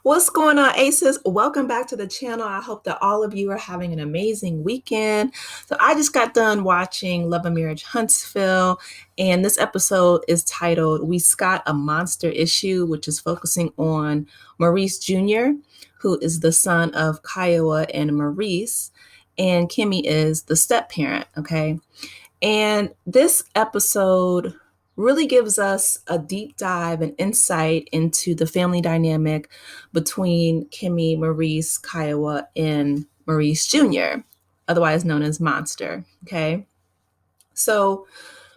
What's going on, Aces? Welcome back to the channel. I hope that all of you are having an amazing weekend. So, I just got done watching Love and Marriage Huntsville, and this episode is titled We Scott a Monster Issue, which is focusing on Maurice Jr., who is the son of Kiowa and Maurice, and Kimmi is the step parent. Okay. And this episode really gives us a deep dive and insight into the family dynamic between Kimmi, Maurice, Kiowa, and Maurice Jr., otherwise known as Monster. Okay. So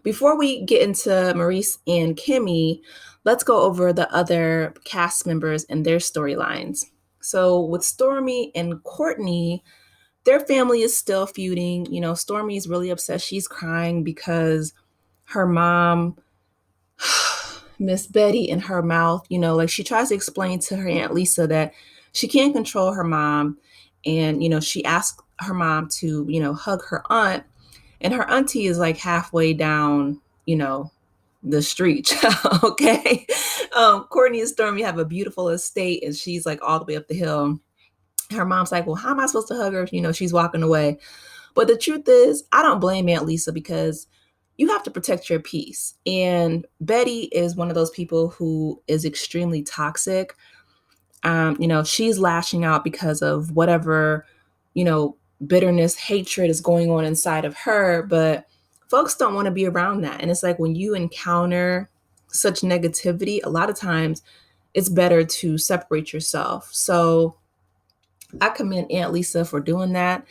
before we get into Maurice and Kimmi, let's go over the other cast members and their storylines. So with Stormy and Courtney, their family is still feuding. Stormy is really upset. She's crying because her mom, Miss Betty, in her mouth, like she tries to explain to her Aunt Lisa that she can't control her mom. And, she asks her mom to, hug her aunt. And her auntie is like halfway down, the street. Okay. Courtney and Stormy have a beautiful estate and she's like all the way up the hill. Her mom's like, well, how am I supposed to hug her? She's walking away. But the truth is, I don't blame Aunt Lisa because you have to protect your peace. And Betty is one of those people who is extremely toxic. She's lashing out because of whatever, bitterness, hatred is going on inside of her. But folks don't want to be around that. And it's like when you encounter such negativity, a lot of times it's better to separate yourself. So I commend Aunt Lisa for doing that.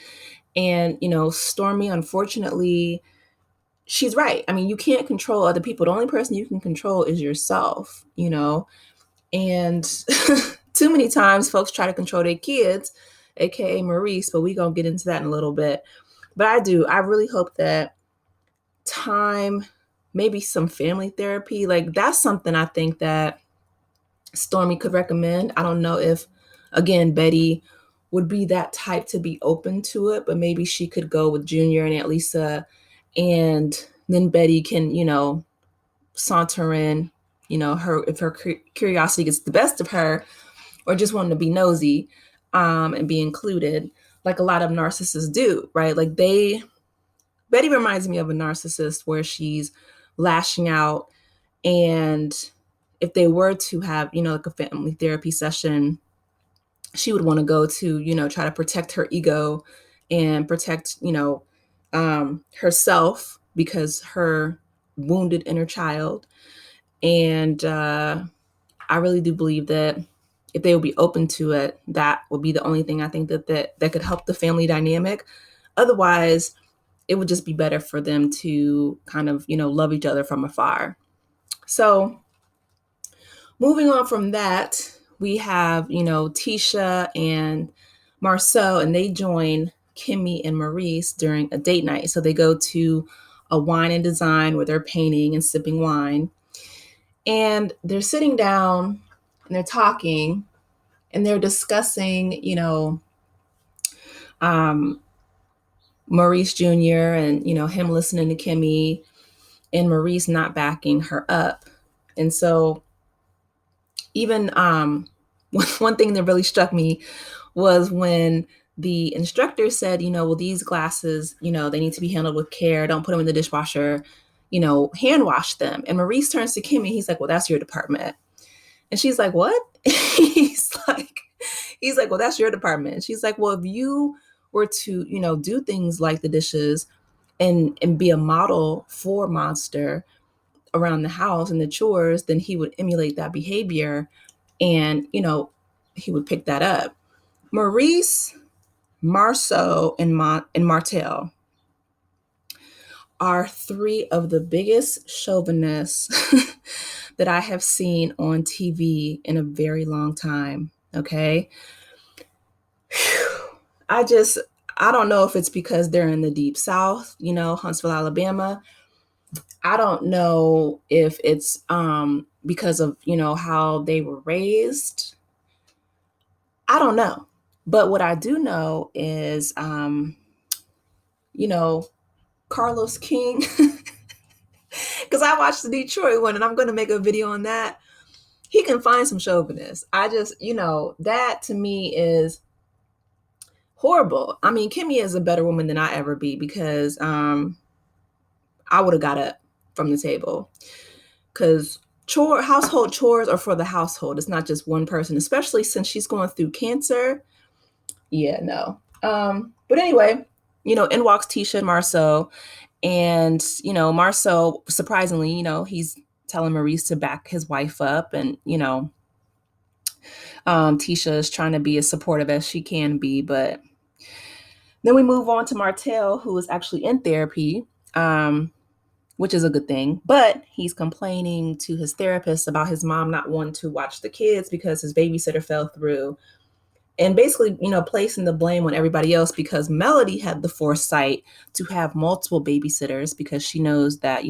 And, Stormy, unfortunately, she's right. I mean, you can't control other people. The only person you can control is yourself. And too many times folks try to control their kids, aka Maurice, but we're going to get into that in a little bit. But I really hope that time, maybe some family therapy, like that's something I think that Stormy could recommend. I don't know if, again, Betty would be that type to be open to it, but maybe she could go with Junior and Aunt Lisa, and then Betty can, saunter in, her if her curiosity gets the best of her, or just wanting to be nosy, and be included, like a lot of narcissists do, right? Like Betty reminds me of a narcissist where she's lashing out, and if they were to have, like a family therapy session, she would want to go to, try to protect her ego and protect, herself because her wounded inner child. And I really do believe that if they would be open to it, that would be the only thing I think that could help the family dynamic. Otherwise, it would just be better for them to kind of, love each other from afar. So moving on from that, we have, Tisha and Marcel, and they join Kimmi and Maurice during a date night. So they go to a wine and design where they're painting and sipping wine. And they're sitting down and they're talking and they're discussing, Maurice Jr. and, him listening to Kimmi and Maurice not backing her up. And so even one thing that really struck me was when the instructor said, well, these glasses, they need to be handled with care. Don't put them in the dishwasher, hand wash them. And Maurice turns to Kimmi. He's like, well, that's your department. And she's like, what? he's like, well, that's your department. And she's like, well, if you were to, do things like the dishes and be a model for Monster around the house and the chores, then he would emulate that behavior and, he would pick that up. Maurice, Marsau, and Martell are three of the biggest chauvinists that I have seen on TV in a very long time. Okay. I don't know if it's because they're in the deep South, Huntsville, Alabama. I don't know if it's because of, how they were raised. I don't know. But what I do know is, Carlos King, because I watched the Detroit one and I'm going to make a video on that. he can find some chauvinists. I just, that to me is horrible. I mean, Kimmi is a better woman than I ever be because I would have got up from the table because household chores are for the household. It's not just one person, especially since she's going through cancer. Yeah, no. But anyway, in walks Tisha and Marsau. And, Marsau, surprisingly, he's telling Maurice to back his wife up. And, Tisha is trying to be as supportive as she can be. But then we move on to Martell, who is actually in therapy, which is a good thing. But he's complaining to his therapist about his mom not wanting to watch the kids because his babysitter fell through. And basically, placing the blame on everybody else because Melody had the foresight to have multiple babysitters because she knows that,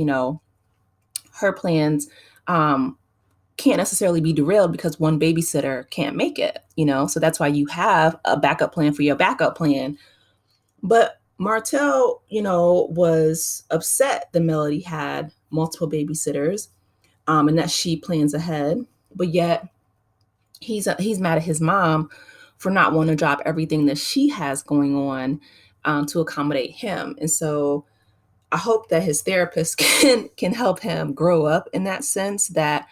her plans can't necessarily be derailed because one babysitter can't make it, so that's why you have a backup plan for your backup plan. But Martell, was upset that Melody had multiple babysitters and that she plans ahead, but yet he's mad at his mom for not wanting to drop everything that she has going on to accommodate him. And so I hope that his therapist can help him grow up in that sense, that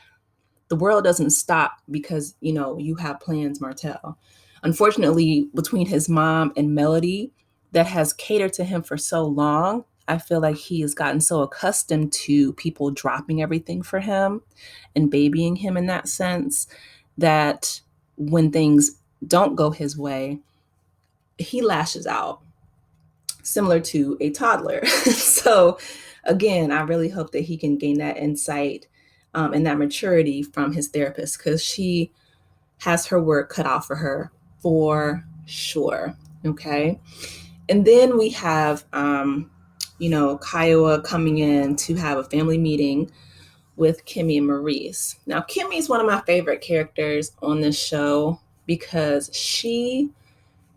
the world doesn't stop because, you have plans, Martell. Unfortunately, between his mom and Melody that has catered to him for so long, I feel like he has gotten so accustomed to people dropping everything for him and babying him in that sense that when things don't go his way, he lashes out, similar to a toddler. So again, I really hope that he can gain that insight and that maturity from his therapist, because she has her work cut out for her for sure. Okay. And then we have, Kauwaia coming in to have a family meeting with Kimmi and Maurice. Now, Kimmi is one of my favorite characters on this show because she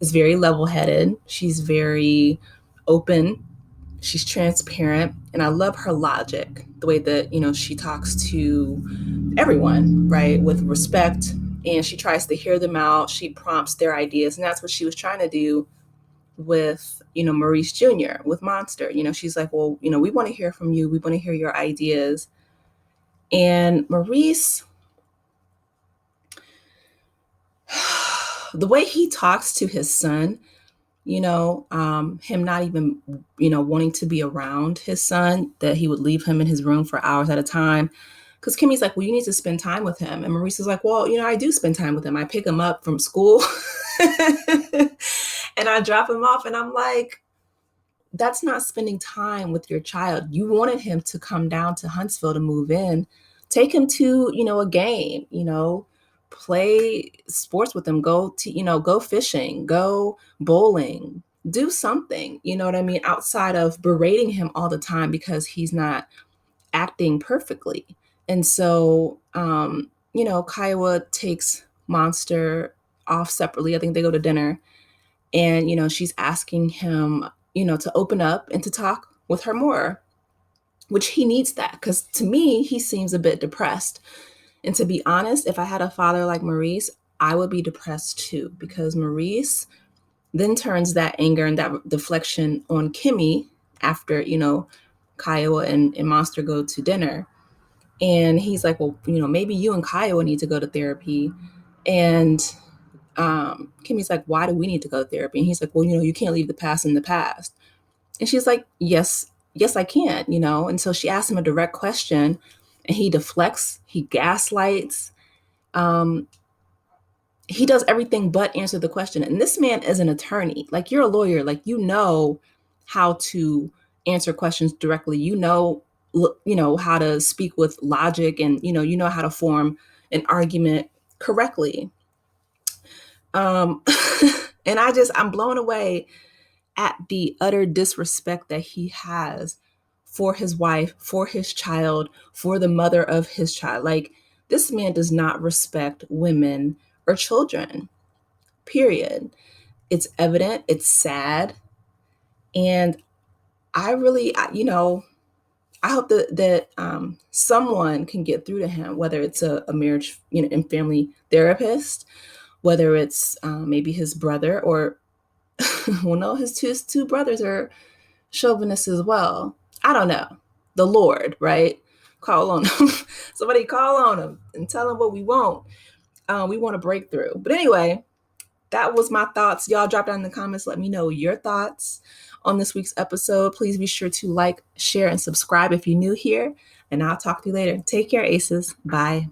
is very level-headed. She's very open. She's transparent. And I love her logic, the way that, she talks to everyone, right, with respect. And she tries to hear them out. She prompts their ideas. And that's what she was trying to do with, Maurice Jr., with Monster. She's like, well, we want to hear from you. We want to hear your ideas. And Maurice, the way he talks to his son, him not even, wanting to be around his son, that he would leave him in his room for hours at a time. Because Kimmy's like, well, you need to spend time with him. And Maurice is like, well, I do spend time with him. I pick him up from school and I drop him off. And I'm like, that's not spending time with your child. You wanted him to come down to Huntsville to move in. Take him to, a game, play sports with him, go fishing, go bowling, do something, you know what I mean? Outside of berating him all the time because he's not acting perfectly. And so, Kauwaia takes Monster off separately. I think they go to dinner and, she's asking him, to open up and to talk with her more, which he needs that because to me, he seems a bit depressed. And to be honest, if I had a father like Maurice, I would be depressed too, because Maurice then turns that anger and that deflection on Kimmi after, Kauwaia and Monster go to dinner. And he's like, well, maybe you and Kauwaia need to go to therapy. And Kimmy's like, why do we need to go to therapy? And he's like, well, you can't leave the past in the past. And she's like, yes, I can, And so she asks him a direct question and he deflects, he gaslights. He does everything but answer the question. And this man is an attorney. Like, you're a lawyer, like, how to answer questions directly. How to speak with logic and, how to form an argument correctly. And I'm blown away at the utter disrespect that he has for his wife, for his child, for the mother of his child. Like, this man does not respect women or children, period. It's evident, it's sad. And I really, I hope that someone can get through to him, whether it's a marriage, and family therapist, whether it's maybe his brother, or well, no, his two brothers are chauvinists as well. I don't know. The Lord, right? Call on him. Somebody call on him and tell him what we want. We want a breakthrough. But anyway, that was my thoughts. Y'all drop down in the comments. Let me know your thoughts on this week's episode. Please be sure to like, share, and subscribe if you're new here. And I'll talk to you later. Take care, Aces. Bye.